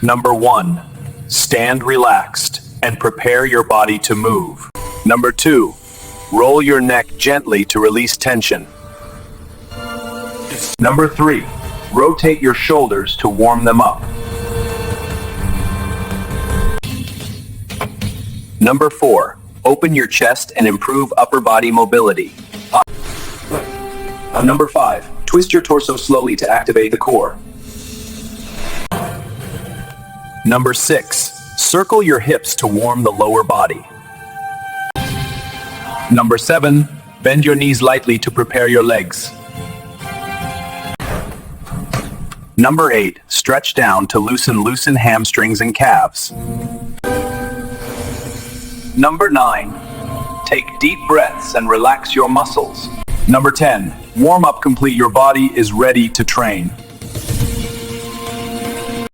Number 1. Stand relaxed and prepare your body to move. Number 2. Roll your neck gently to release tension. Number 3. Rotate your shoulders to warm them up. Number 4. Open your chest and improve upper body mobility. Number 5. Twist your torso slowly to activate the core. Number 6. Circle your hips to warm the lower body. Number 7. Bend your knees lightly to prepare your legs. Number 8. Stretch down to loosen hamstrings and calves. Number 9. Take deep breaths and relax your muscles. Number 10. Warm up complete. Your body is ready to train.